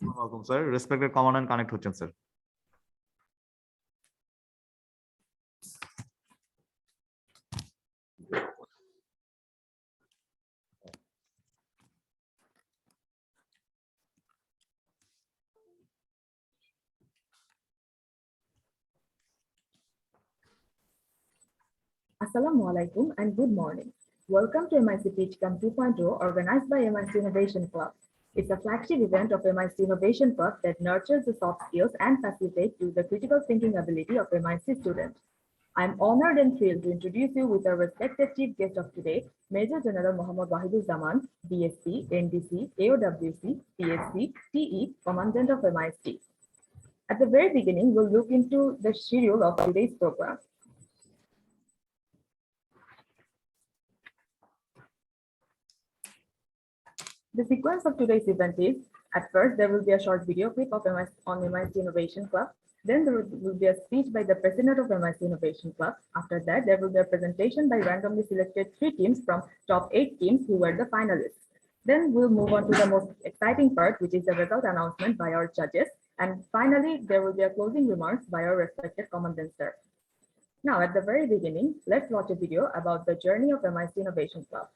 Welcome, sir. Respected Commandant, connect হচ্ছেন, sir. Assalamu alaikum and good morning. Welcome to MIC TeachCamp 2.0 organized by MIC Innovation Club. It's a flagship event of MIC Innovation Club that nurtures the soft skills and facilitates the critical thinking ability of MIC students. I'm honored and thrilled to introduce you with our respected chief guest of today, Major General Muhammad Wahid Zaman, BSc, NDC, aowc, PSc, TE, Commandant of MIST. At the very beginning, we'll look into the schedule of today's program. The sequence of today's event is, at first, there will be a short video clip of on MIC Innovation Club. Then there will be a speech by the president of MIC Innovation Club. After that, there will be a presentation by randomly selected 3 teams from top 8 teams who were the finalists. Then we'll move on to the most exciting part, which is the result announcement by our judges. And finally, there will be a closing remarks by our respected commandant, sir. Now, at the very beginning, let's watch a video about the journey of MIC Innovation Club.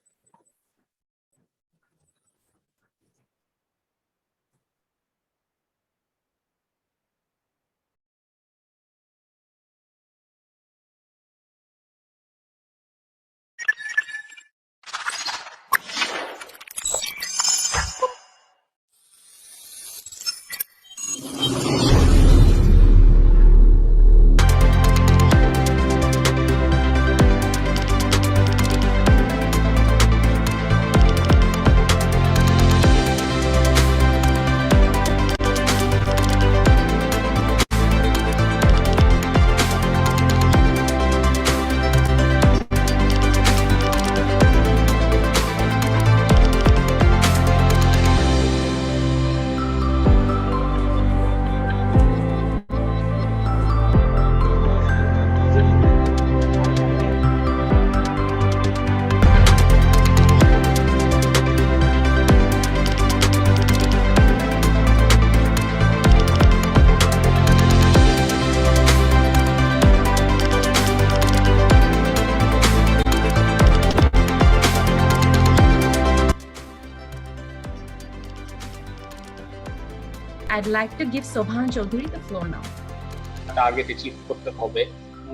I'd like to give Sobhan Chaudhary the floor now. Target achieve করতে হবে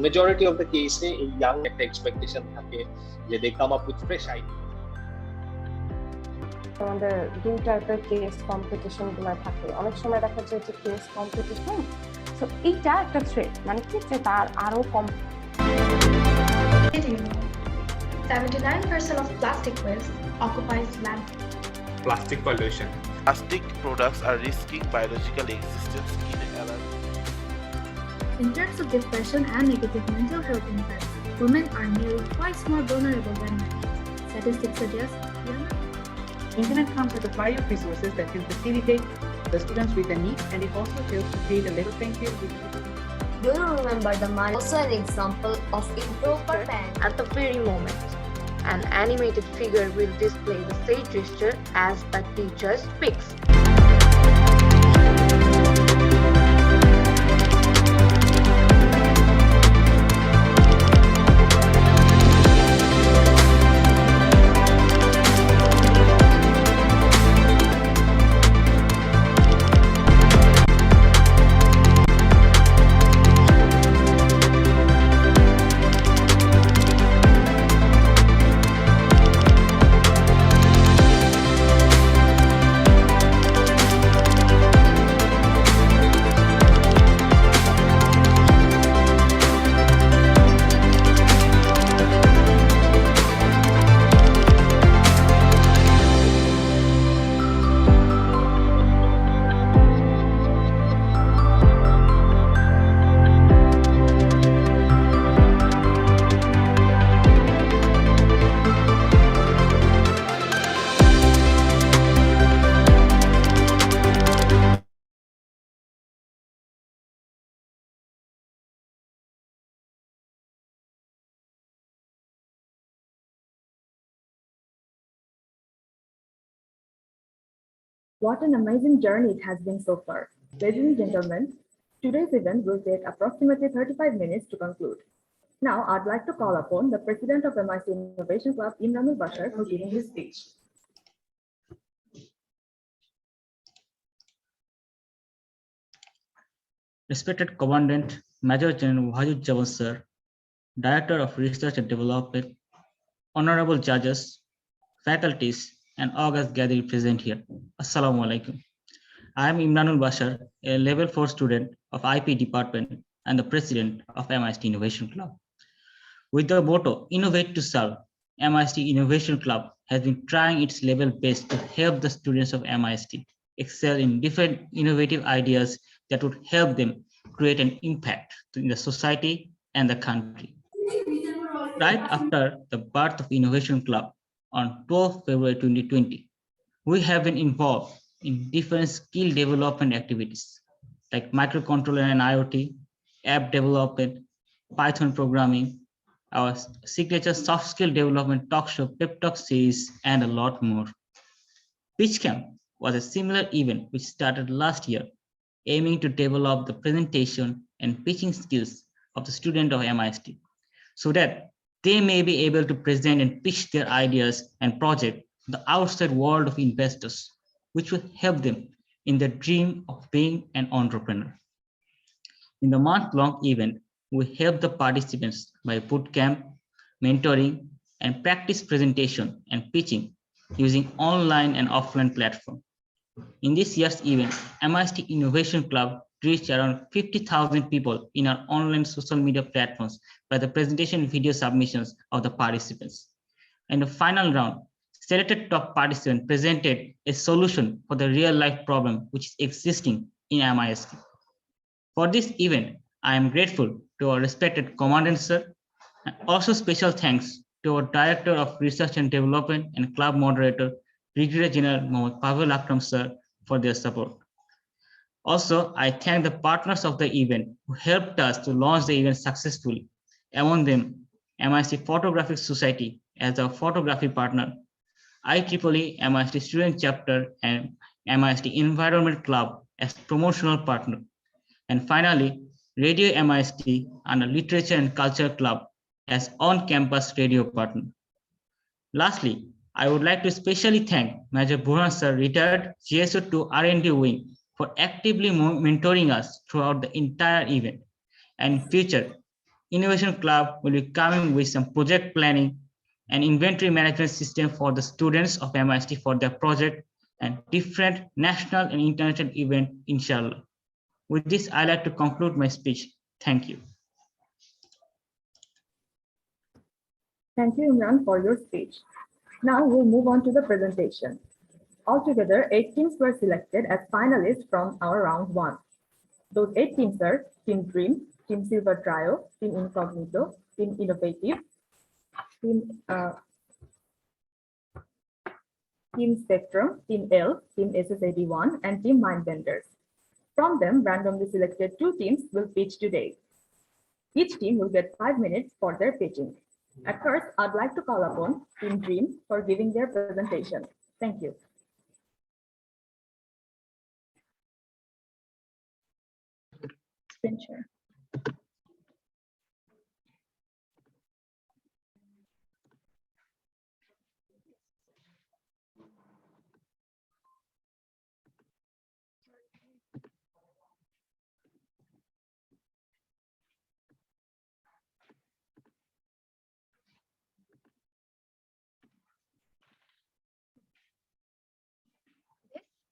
majority of the case a young expectation থাকে যে they come up with fresh idea আমাদের দুই টাইপের case competition গুলো থাকে অনেক সময় দেখা যায় যে কেস কম্পিটিশন সো এটা একটা থ্রেট মানে কি যে তার আরো কম 79% of plastic waste occupies land. Plastic pollution. Plastic products are risking biological existence in a large. In terms of depression and negative mental health impacts, women are nearly twice more vulnerable than men. Statistics suggest Internet comes with a variety of resources that can facilitate the students with the need, and it also helps to create a level playing field. Do you remember the man? Also an example of improper planning. At the very moment, an animated figure will display the stage gesture as the teacher speaks. What an amazing journey it has been so far. Ladies and gentlemen, today's event will take approximately 35 minutes to conclude. Now, I'd like to call upon the President of MIT Innovation Club, Imranul Bashar, for giving his speech. Respected Commandant, Major General Wahid Zaman Sir, Director of Research and Development, Honorable Judges, faculties, and all guests gathered present here. Assalamu alaikum. I am Imranul Bashar, a level 4 student of IP department and the president of MIT Innovation Club. With the motto, Innovate to Serve, MIT Innovation Club has been trying its level best to help the students of MIT excel in different innovative ideas that would help them create an impact in the society and the country. Right after the birth of Innovation Club on 12 February 2020, we have been involved in different skill development activities like microcontroller and IoT, app development, Python programming, our signature soft skill development talk show, Pep Talk series, and a lot more. Pitch Camp was a similar event which started last year, aiming to develop the presentation and pitching skills of the student of MIT so that they may be able to present and pitch their ideas and project to the outside world of investors, which will help them in their dream of being an entrepreneur. In the month-long event, we help the participants by bootcamp, mentoring, and practice presentation and pitching using online and offline platform. In this year's event, MIT Innovation Club reached around 50,000 people in our online social media platforms by the presentation video submissions of the participants. In the final round, selected top participants presented a solution for the real-life problem which is existing in MIT. For this event, I am grateful to our respected Commandant Sir, and also special thanks to our Director of Research and Development and Club Moderator, Brigadier General Mohammad Pavel Akram Sir, for their support. Also, I thank the partners of the event who helped us to launch the event successfully. Among them, MIT Photographic Society as our photography partner, IEEE MIT Student Chapter, and MIT Environment Club as promotional partner. And finally, Radio MIT and the Literature and Culture Club as on-campus radio partner. Lastly, I would like to specially thank Major Burhan Sir, retired GSO2 R&D wing, for actively mentoring us throughout the entire event. And in future, Innovation Club will be coming with some project planning and inventory management system for the students of MIT for their project and different national and international event, inshallah. With this, I'd like to conclude my speech. Thank you. Thank you, Imran, for your speech. Now we'll move on to the presentation. Altogether, 8 teams were selected as finalists from our round 1. Those 8 teams are Team Dream, Team Silver Trio, Team Incognito, Team Innovative, Team Spectrum, Team L, Team SS81, and Team Mindbenders. From them, randomly selected 2 teams will pitch today. Each team will get 5 minutes for their pitching. At first, I'd like to call upon Team Dream for giving their presentation. Thank you. Venture.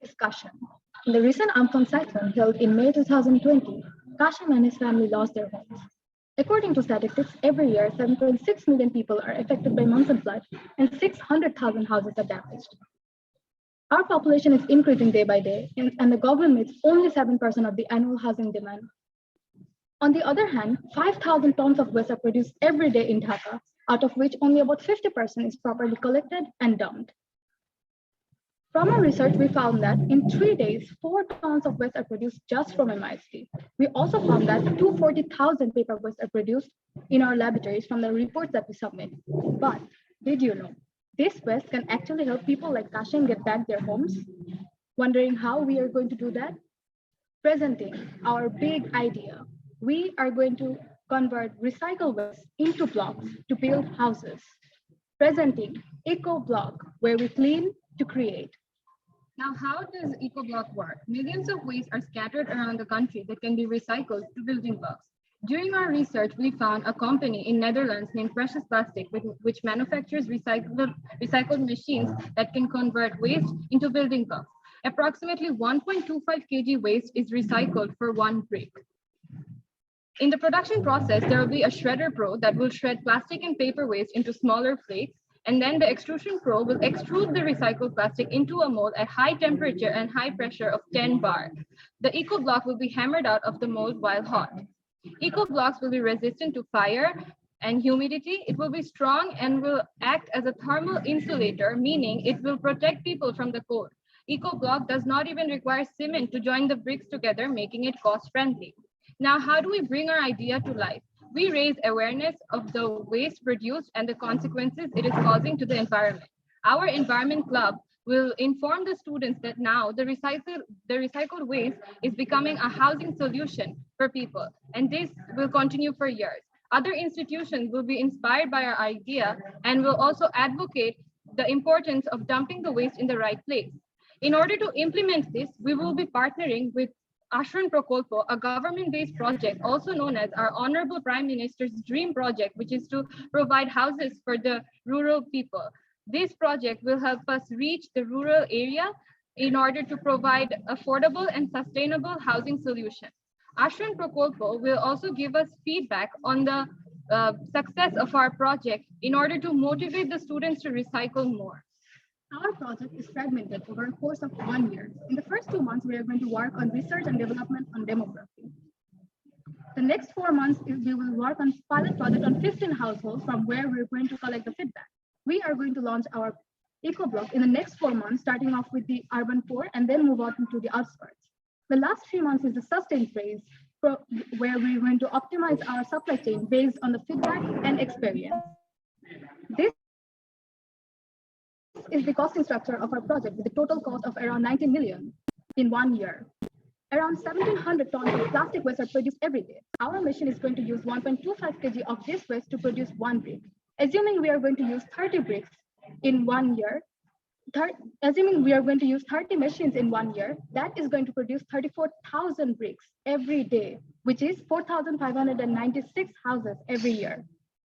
Is Kashan. In the recent Amphan cyclone held in May 2020, Kashan and his family lost their homes. According to statistics, every year 7.6 million people are affected by monsoon flood and 600,000 houses are damaged. Our population is increasing day by day, and the government meets only 7% of the annual housing demand. On the other hand, 5,000 tons of waste are produced every day in Dhaka, out of which only about 50% is properly collected and dumped. From our research, we found that in 3 days, 4 tons of waste are produced just from MIT. We also found that 240,000 paper waste are produced in our laboratories from the reports that we submit. But did you know, this waste can actually help people like Kashan get back their homes? Wondering how we are going to do that? Presenting our big idea. We are going to convert recycled waste into blocks to build houses. Presenting Ecobloc, where we clean to create. Now, how does Ecobloc work? Millions of waste are scattered around the country that can be recycled to building blocks. During our research, we found a company in Netherlands named Precious Plastic, which manufactures recycled machines that can convert waste into building blocks. Approximately 1.25 kg waste is recycled for one brick. In the production process, there will be a shredder pro that will shred plastic and paper waste into smaller flakes, and then the extrusion pro will extrude the recycled plastic into a mold at high temperature and high pressure of 10 bar. The Ecobloc will be hammered out of the mold while hot. Ecoblocks will be resistant to fire and humidity. It will be strong and will act as a thermal insulator, meaning it will protect people from the cold. Ecobloc does not even require cement to join the bricks together, making it cost-friendly. Now, how do we bring our idea to life? We raise awareness of the waste produced and the consequences it is causing to the environment. Our environment club will inform the students that now the recycled waste is becoming a housing solution for people, and this will continue for years. Other institutions will be inspired by our idea and will also advocate the importance of dumping the waste in the right place. In order to implement this, we will be partnering with Ashran Prokolpo, a government-based project, also known as our Honorable Prime Minister's Dream Project, which is to provide houses for the rural people. This project will help us reach the rural area in order to provide affordable and sustainable housing solutions. Ashran Prokolpo will also give us feedback on the success of our project in order to motivate the students to recycle more. Our project is fragmented over a course of 1 year. In the first 2 months, we are going to work on research and development on demography. The next 4 months, we will work on pilot project on 15 households from where we're going to collect the feedback. We are going to launch our Ecobloc in the next 4 months, starting off with the urban core and then move on to the outskirts. The last 3 months is the sustain phase, where we're going to optimize our supply chain based on the feedback and experience. This is the costing structure of our project with a total cost of around 90 million in 1 year. Around 1,700 tons of plastic waste are produced every day. Our machine is going to use 1.25 kg of this waste to produce one brick. Assuming we are going to use 30 bricks in 1 year, assuming we are going to use 30 machines in 1 year, that is going to produce 34,000 bricks every day, which is 4,596 houses every year.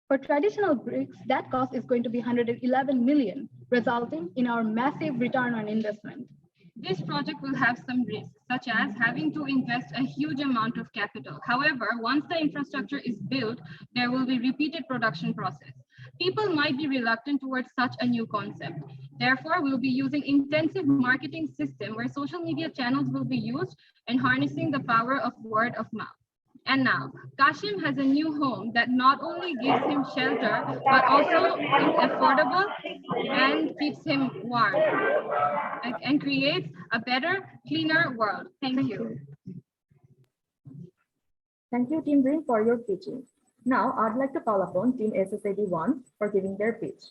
For traditional bricks, that cost is going to be 111 million, resulting in our massive return on investment. This project will have some risks, such as having to invest a huge amount of capital. However, once the infrastructure is built, there will be repeated production process. People might be reluctant towards such a new concept. Therefore, we'll be using intensive marketing system where social media channels will be used and harnessing the power of word of mouth. And now, Kashim has a new home that not only gives him shelter, but also is affordable and keeps him warm and creates a better, cleaner world. Thank you. Thank you, Team Green, for your pitching. Now, I'd like to call upon Team SSAD1 for giving their pitch.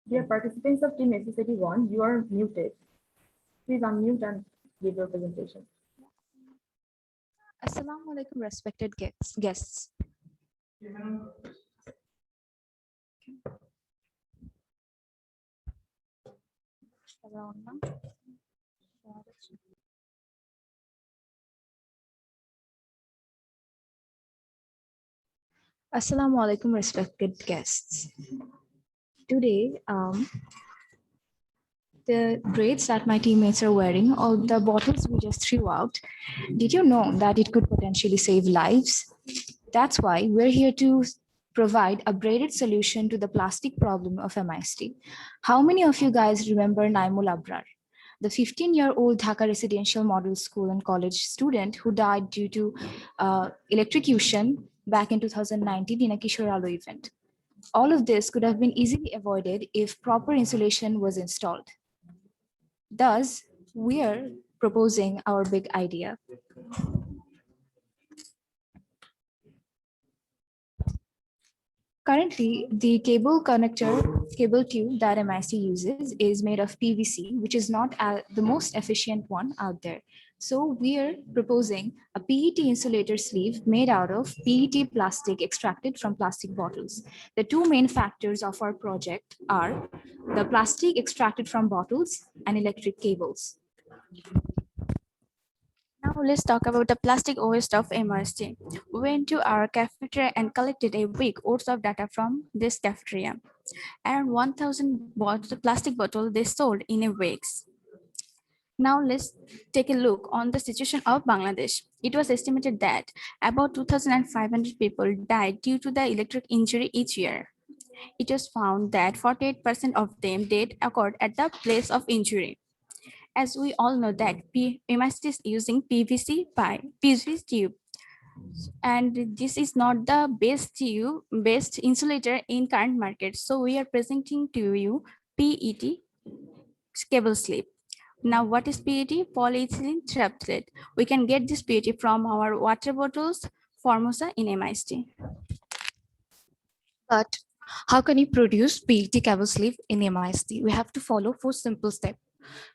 Dear participants of Team SSAD1, you are muted. Please unmute and give your presentation. Assalamu alaikum, respected guests. Assalamu alaikum, respected guests. Today, the grades that my teammates are wearing, or the bottles we just threw out, did you know that it could potentially save lives? That's why we're here to provide a braided solution to the plastic problem of MIST. How many of you guys remember Naimul Abrar, the 15-year-old Dhaka residential model school and college student who died due to electrocution back in 2019 in a Kishore Alo event? All of this could have been easily avoided if proper insulation was installed. Thus, we are proposing our big idea. Currently, the cable tube that MIST uses is made of PVC, which is not the most efficient one out there. So we are proposing a PET insulator sleeve made out of PET plastic extracted from plastic bottles. The two main factors of our project are the plastic extracted from bottles and electric cables. Now let's talk about the plastic waste of MIST. We went to our cafeteria and collected a week worth of data from this cafeteria. Around 1,000 plastic bottles they sold in a week. Now let's take a look on the situation of Bangladesh. It was estimated that about 2,500 people died due to the electric injury each year. It was found that 48% of them death occurred at the place of injury. As we all know that MIST is using PVC tube, and this is not the best insulator in current market. So we are presenting to you PET cable sleeve. Now, what is PET? Polyethylene terephthalate. We can get this PET from our water bottles, Formosa in MIST. But how can you produce PET cable sleeve in MIST? We have to follow 4 simple steps.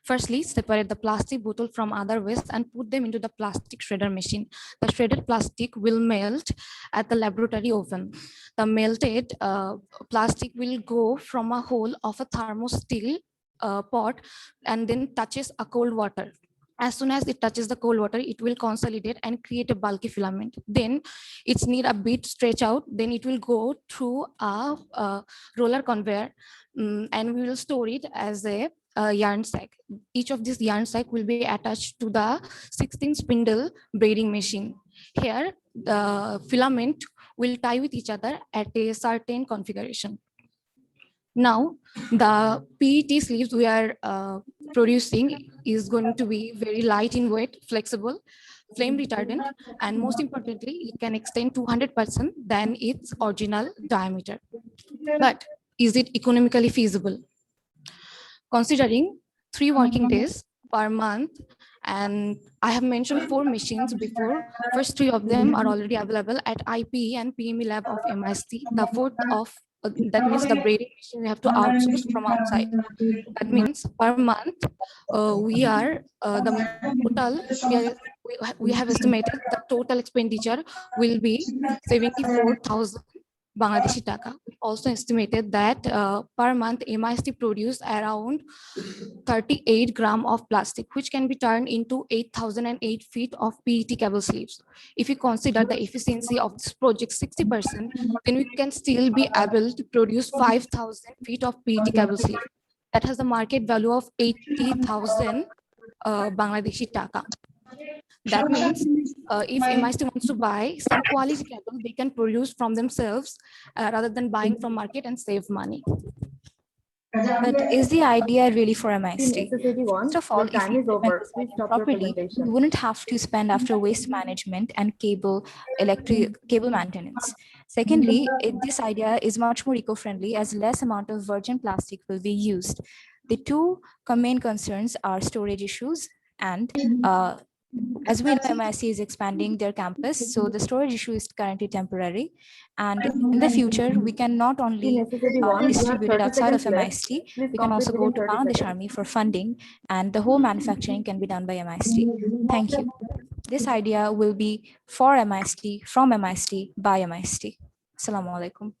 Firstly, separate the plastic bottle from other waste and put them into the plastic shredder machine. The shredded plastic will melt at the laboratory oven. The melted plastic will go from a hole of a thermosteel pot and then touches a cold water. As soon as it touches the cold water, it will consolidate and create a bulky filament. Then it's need a bit stretch out. Then it will go through a roller conveyor and we will store it as a yarn sack. Each of these yarn sack will be attached to the 16 spindle braiding machine. Here, the filament will tie with each other at a certain configuration. Now, the PET sleeves we are producing is going to be very light in weight, flexible, flame retardant, and most importantly, it can extend 200% than its original diameter. But is it economically feasible? Considering 3 working days per month, and I have mentioned 4 machines before. First 3 of them are already available at IPE and PME lab of MIST. The 4th of that means the braiding machine we have to outsource from outside. That means per month we have estimated the total expenditure will be 74,000 Bangladeshi taka. We also estimated that per month MIST produce around 38 grams of plastic, which can be turned into 8,008 feet of PET cable sleeves. If we consider the efficiency of this project 60%, then we can still be able to produce 5,000 feet of PET cable sleeve. That has a market value of 80,000 Bangladeshi taka. That means if MIST wants to buy some quality cable, they can produce from themselves rather than buying from market and save money. But is the idea really for MIST? First of all, if you implement this idea properly, you wouldn't have to spend after waste management and cable maintenance. Secondly, this idea is much more eco-friendly as less amount of virgin plastic will be used. The 2 main concerns are storage issues and as we know, MIST is expanding their campus, so the storage issue is currently temporary. And in the future, we can not only distribute it outside of MIST, we can also go to Bangladesh Army for funding, and the whole manufacturing can be done by MIST. Thank you. This idea will be for MIST, from MIST, by MIST. Assalamu alaikum.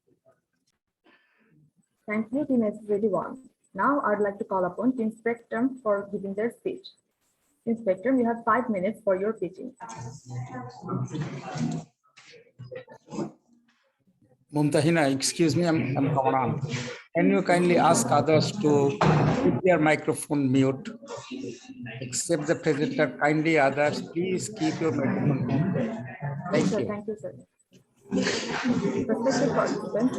Thank you, Team SSAD1. Now, I'd like to call upon Team Spectrum for giving their speech. Inspector, you have 5 minutes for your pitching. Mumtahina, excuse me, I'm Commandant. Can you kindly ask others to keep their microphone mute? Except the presenter, kindly others, please keep your microphone mute. Thank you. Thank you, sir. Respected participants,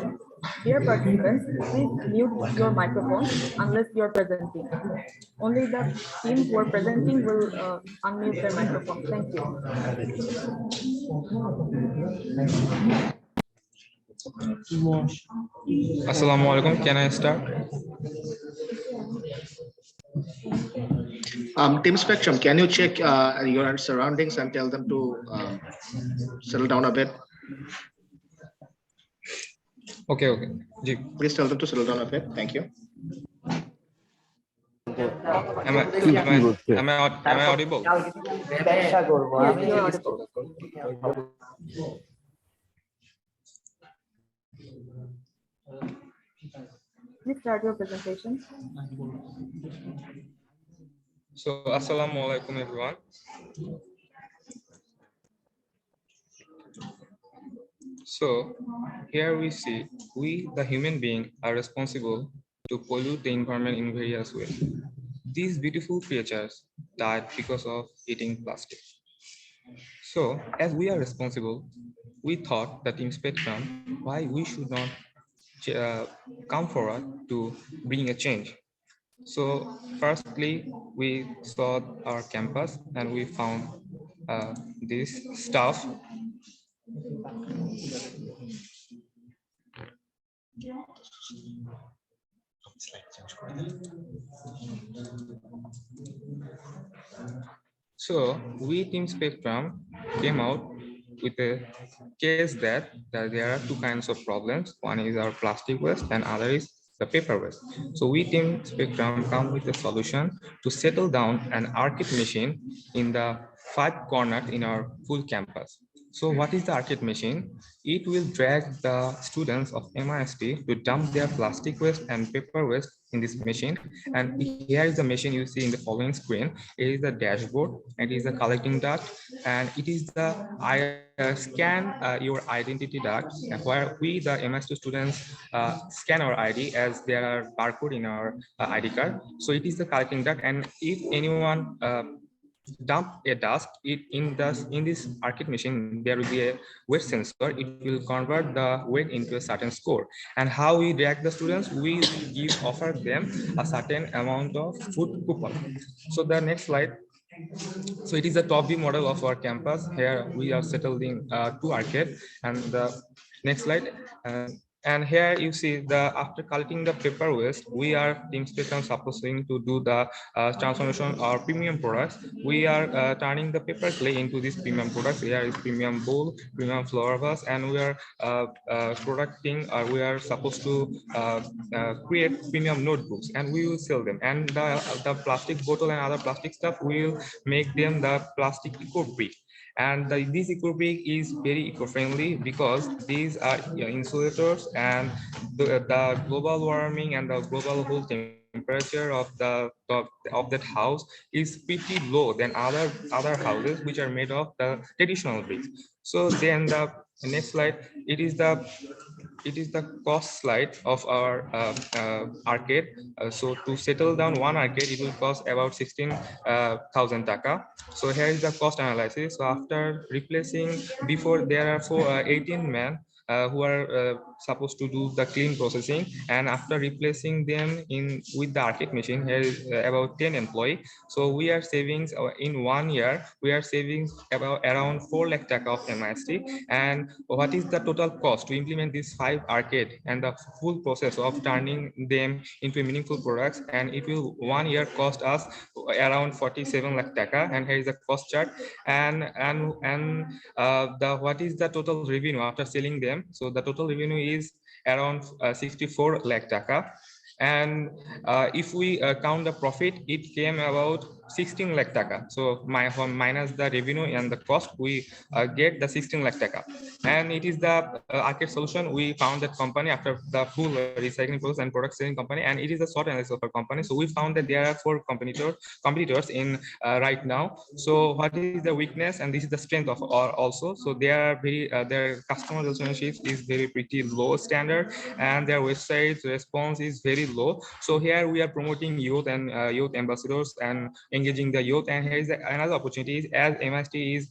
dear participants, please mute your microphones unless you're presenting. Only the team who are presenting will unmute their microphone. Thank you. Assalamualaikum. Can I start? Team Spectrum, can you check your surroundings and tell them to settle down a bit? Okay, okay. Please tell them to settle down a bit. Thank you. Am I audible? Yes, you're audible. Please start your presentation. So, Assalamualaikum everyone. So, here we see we, the human being, are responsible to pollute the environment in various ways. These beautiful creatures died because of eating plastic. So, as we are responsible, we thought that in Spectrum, why we should not come forward to bring a change. So firstly, we saw our campus and we found this stuff. So we Team Spectrum came out with a case that there are two kinds of problems. One is our plastic waste and other is the paper waste. So we Team Spectrum come with a solution to settle down an arcade machine in the 5 corners in our full campus. So what is the arcade machine? It will drag the students of MIST to dump their plastic waste and paper waste in this machine. And here is the machine you see in the following screen. It is the dashboard, it is the collecting duct, and it is the scan your identity duct, where we, the MIST students, scan our ID as there are barcode in our ID card. So it is the collecting duct, and if anyone dump a dust in this arcade machine, there will be a weight sensor. It will convert the weight into a certain score. And how we react the students, we offer them a certain amount of food coupon. So the next slide. So it is the top view model of our campus. Here we are settled in 2 arcade, and the next slide. And here you see after collecting the paper waste, we are Team Spectrum supposing to do the transformation or premium products. We are turning the paper clay into these premium products. Here is premium bowl, premium flower vase, and we are we are supposed to create premium notebooks, and we will sell them. And the plastic bottle and other plastic stuff, we will make them the plastic eco-brick. And this eco-brick is very eco-friendly because these are insulators, and the global warming and the global whole temperature of that house is pretty low than other houses which are made of the traditional bricks. So then the next slide, it is the cost slide of our arcade. So to settle down one arcade, it will cost about 16,000 taka. So here is the cost analysis. So after replacing, before there are 18 men who are supposed to do the clean processing, and after replacing them with the arcade machine, here is about 10 employees. So we are savings in 1 year, we are saving about around 4 lakh taka of MIST. And what is the total cost to implement these 5 arcade and the full process of turning them into meaningful products? And it will 1 year cost us around 47 lakh taka. And here is the cost chart. And what is the total revenue after selling them? So the total revenue is around 64 lakh taka. And if we count the profit, it came about 16 lakh taka. So minus the revenue and the cost, we get the 16 lakh taka. And it is the arcade solution. We found that company after the full recycling process and product selling company, and it is a SWOT analysis of our company. So we found that there are 4 competitors in right now. So what is the weakness, and this is the strength of also. So they are their customer relationships is very pretty low standard, and their website response is very low. So here we are promoting youth and youth ambassadors and engaging the youth. And here is another opportunity, as MIST is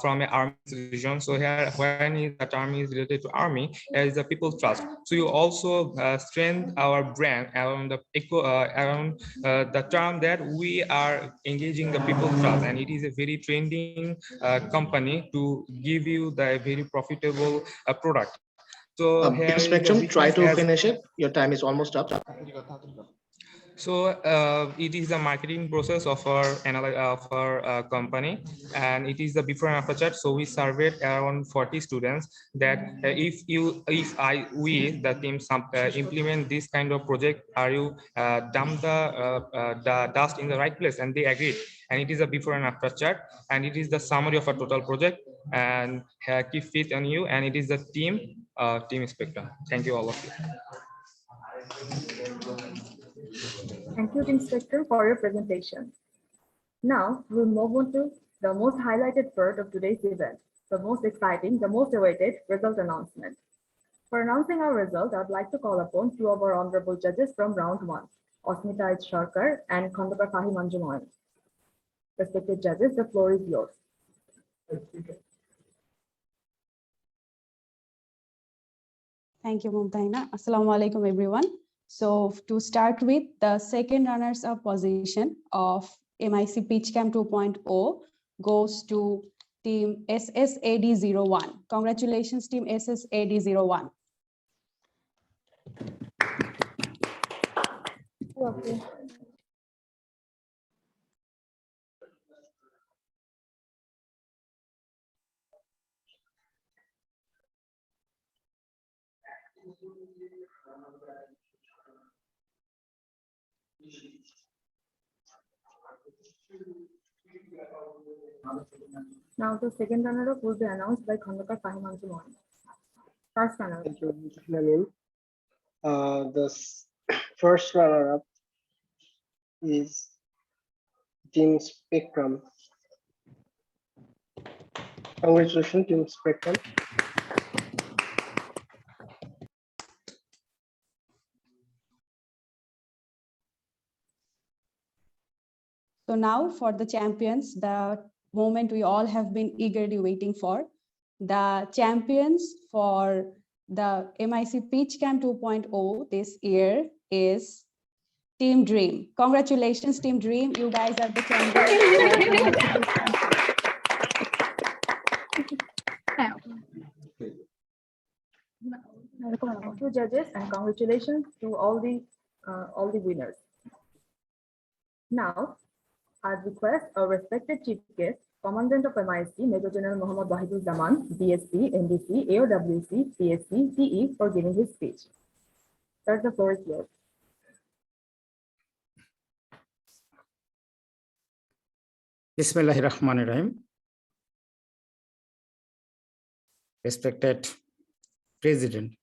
from an army institution. So here, when the term is related to army, here is the people's trust. So you also strengthen our brand around the term that we are engaging the people's trust, and it is a very trending company to give you the very profitable product. So here Spectrum, try to finish it. Your time is almost up. So it is the marketing process of our company, and it is the before and after chat. So we surveyed around 40 students that if we the team implement this kind of project, are you dump the dust in the right place? And they agreed. And it is a before and after chat, and it is the summary of a total project. And keep faith on you. And it is the team Spectrum. Thank you all of you. Thank you, Team Spectrum, for your presentation. Now, we'll move on to the most highlighted part of today's event, the most exciting, the most awaited result announcement. For announcing our result, I'd like to call upon two of our honorable judges from round 1, Osmita Sharkar and Khandakar Fahim Anjuman. Respected judges, the floor is yours. Thank you, Mumtahina. Assalamu alaikum, everyone. So to start with, the second runners-up position of MIC PitchCamp 2.0 goes to team SSAD01. Congratulations, team SSAD01. Okay. Now the second runner-up will be announced by Khandakar Fahim Anjuman. First runner-up. Thank you, Namin. The first runner-up is Team Spectrum. Congratulations, Team Spectrum. So now for the champions, the moment we all have been eagerly waiting for. The champions for the MIC PitchCamp 2.0 this year is Team Dream. Congratulations, Team Dream. You guys are the champions. Thank you, judges, and congratulations to all the winners. Now, I request our respected chief guest, Commandant of MIST, Major General Muhammad Wahid Zaman, BSc, NDC, AOWC, CSC, TE, for giving his speech. Sir, the floor is yours. Bismillahirrahmanirrahim. Respected President,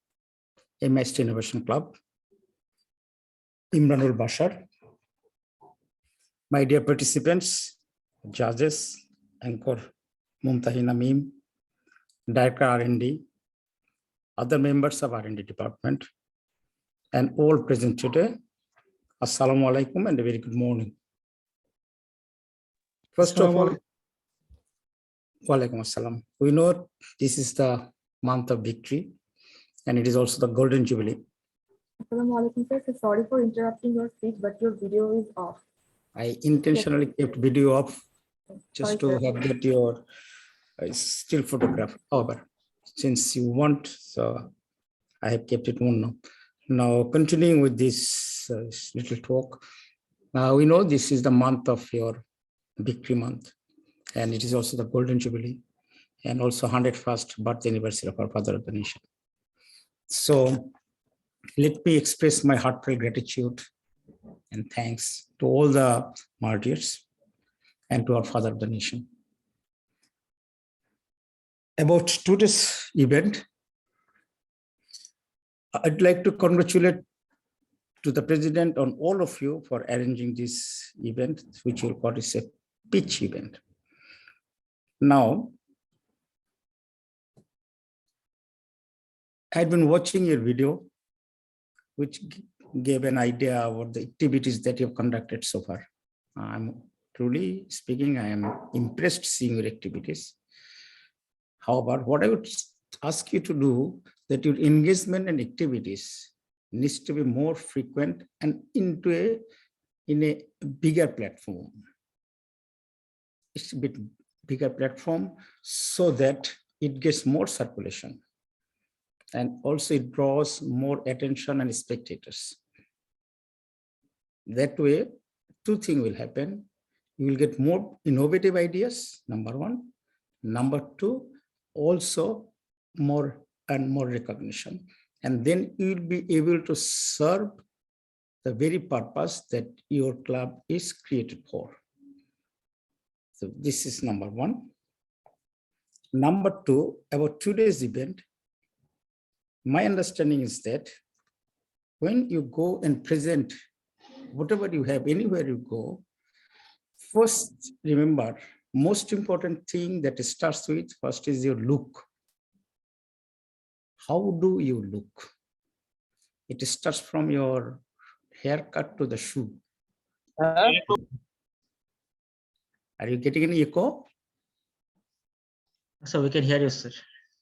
MIST Innovation Club, Imranul Bashar, my dear participants, judges, anchor Mumtahina Mim, Director R&D, other members of R&D department, and all present today, Assalamu alaikum and a very good morning. First of all, Walaikum Assalam. We know this is the month of victory, and it is also the Golden Jubilee. Assalamu alaikum, sir. So sorry for interrupting your speech, but your video is off. I intentionally kept video off just to Sorry, have that your still photograph. However, since you want, so I have kept it on now. Now, continuing with this little talk, we know this is the month of your victory month, and it is also the Golden Jubilee, and also 101st birth anniversary of our Father of the Nation. So let me express my heartfelt gratitude and thanks to all the martyrs and to our Father of the Nation. About today's event, I'd like to congratulate to the President on all of you for arranging this event, which you'll call is a pitch event. Now, I've been watching your video, which gave an idea about the activities that you've conducted so far. I'm truly speaking, I am impressed seeing your activities. However, what I would ask you to do, that your engagement and activities needs to be more frequent and in a bigger platform. It's a bit bigger platform so that it gets more circulation. And also it draws more attention and spectators. That way, two things will happen. You will get more innovative ideas, number one. Number two, also more and more recognition. And then you will be able to serve the very purpose that your club is created for. So this is number one. Number two, about today's event, my understanding is that when you go and present whatever you have, anywhere you go, first remember, most important thing that starts with first is your look. How do you look? It starts from your haircut to the shoe. Are you getting any echo? So we can hear you, sir.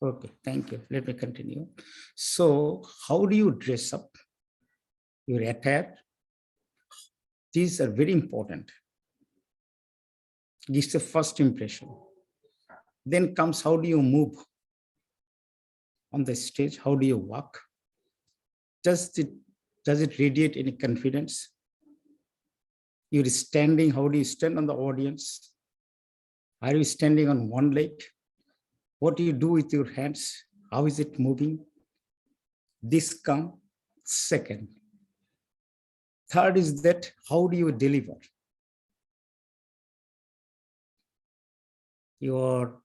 Okay, thank you. Let me continue. So how do you dress up? Your attire? These are very important. This is the first impression. Then comes how do you move on the stage? How do you walk? Does it radiate any confidence? You're standing, how do you stand on the audience? Are you standing on one leg? What do you do with your hands? How is it moving? This comes second. Third is that how do you deliver? Your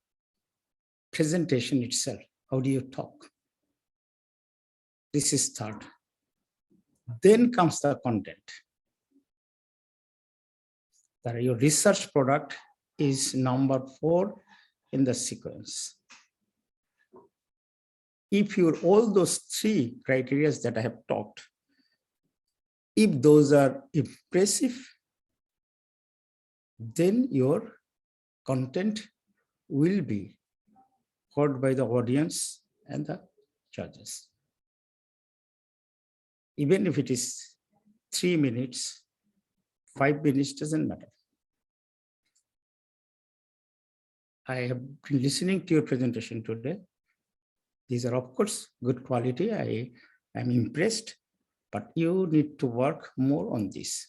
presentation itself, how do you talk? This is third. Then comes the content. Your research product is number 4 in the sequence. If all those 3 criteria that I have talked, if those are impressive, then your content will be heard by the audience and the judges. Even if it is 3 minutes, 5 minutes, doesn't matter. I have been listening to your presentation today. These are, of course, good quality. I am impressed, but you need to work more on this.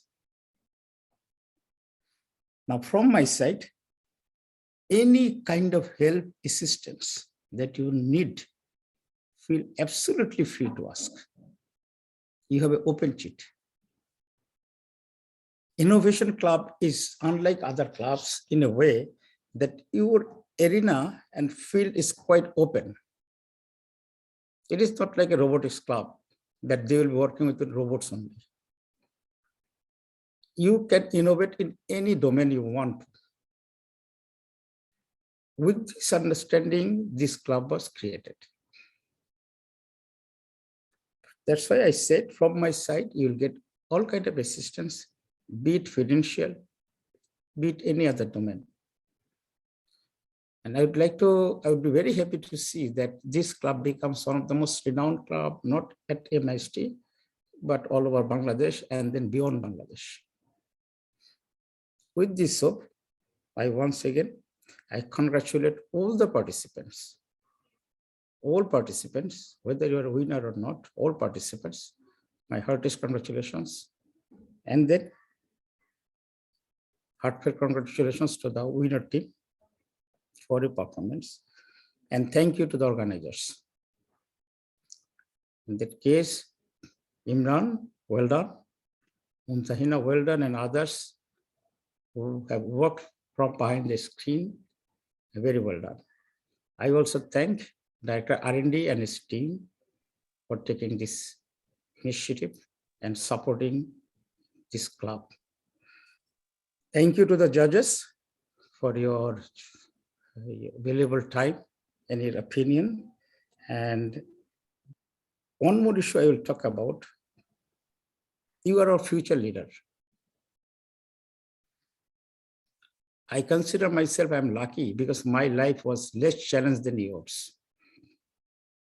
Now, from my side, any kind of help, assistance that you need, feel absolutely free to ask. You have an open sheet. Innovation Club is unlike other clubs in a way that your arena and field is quite open. It is not like a robotics club that they will be working with robots only. You can innovate in any domain you want. With this understanding, this club was created. That's why I said from my side, you'll get all kinds of assistance, be it financial, be it any other domain. And I would be very happy to see that this club becomes one of the most renowned club, not at MIST, but all over Bangladesh and then beyond Bangladesh. With this hope, I congratulate all the participants. All participants, whether you are a winner or not, all participants, my heartiest congratulations. And then heartfelt congratulations to the winner team for your performance. And thank you to the organizers. In that case, Imran, well done. Mumtahina, well done, and others who have worked from behind the screen, very well done. I also thank Director R&D and his team for taking this initiative and supporting this club. Thank you to the judges for your valuable time and your opinion. And one more issue I will talk about. You are our future leader. I consider myself I'm lucky because my life was less challenged than yours.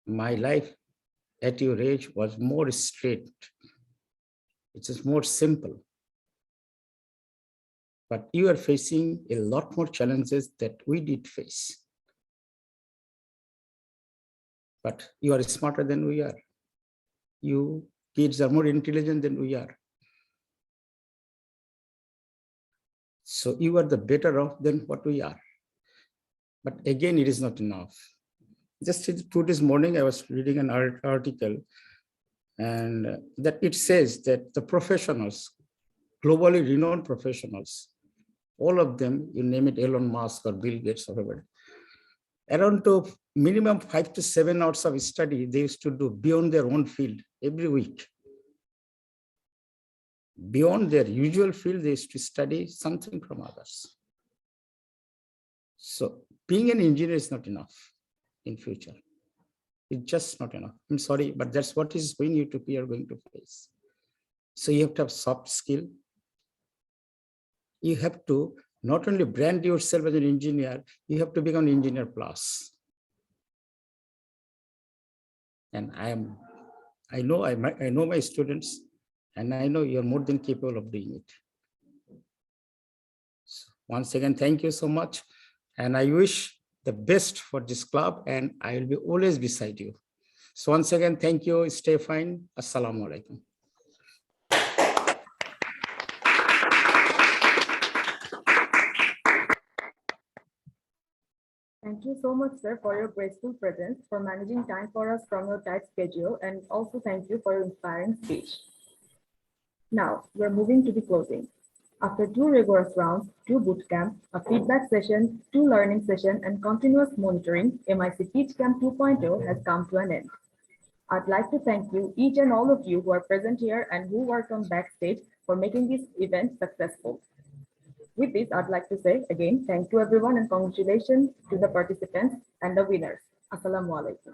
My life at your age was more straight. It's just more simple. But you are facing a lot more challenges that we did face. But you are smarter than we are. You kids are more intelligent than we are. So you are the better off than what we are. But again, it is not enough. Just this morning, I was reading an article, and that it says that the professionals, globally renowned professionals, all of them, you name it, Elon Musk or Bill Gates or whoever, around to minimum 5 to 7 hours of study they used to do beyond their own field every week. Beyond their usual field, they used to study something from others. So being an engineer is not enough in future. It's just not enough. I'm sorry, but that's what is going you to be are going to face. So you have to have soft skill. You have to not only brand yourself as an engineer, you have to become an engineer plus. And I know my students, and I know you're more than capable of doing it. So once again, thank you so much. And I wish the best for this club, and I will be always beside you. So once again, thank you. Stay fine. Assalamu alaikum. Thank you so much, sir, for your graceful presence, for managing time for us from your tight schedule, and also thank you for your inspiring speech. Now, we're moving to the closing. After 2 rigorous rounds, 2 boot camps, a feedback session, 2 learning sessions, and continuous monitoring, MIC Teach Camp 2.0 has come to an end. I'd like to thank you, each and all of you who are present here and who worked on backstage for making this event successful. With this, I'd like to say again, thank you everyone and congratulations to the participants and the winners. Assalamu alaikum.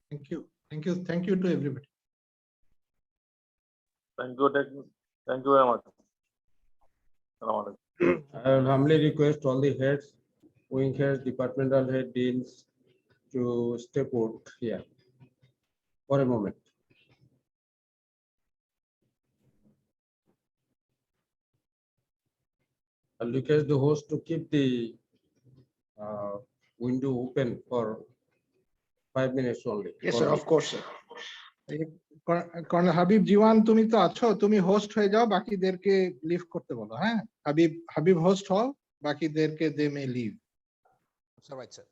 Thank you. Thank you. Thank you to everybody. Thank you very much. I will humbly request all the heads, wing heads, departmental head, deans to stay put here for a moment. I'll request the host to keep the window open for 5 minutes only. Yes, sir. Of course, sir. Colonel Habib Jiwan, তুমি তো আছো, তুমি host হয়ে যাও, বাকিদেরকে leave করতে বলো, হ্যাঁ? হাবিব হোস্ট হও, বাকিদেরকে দে মে লিভ। All right, sir.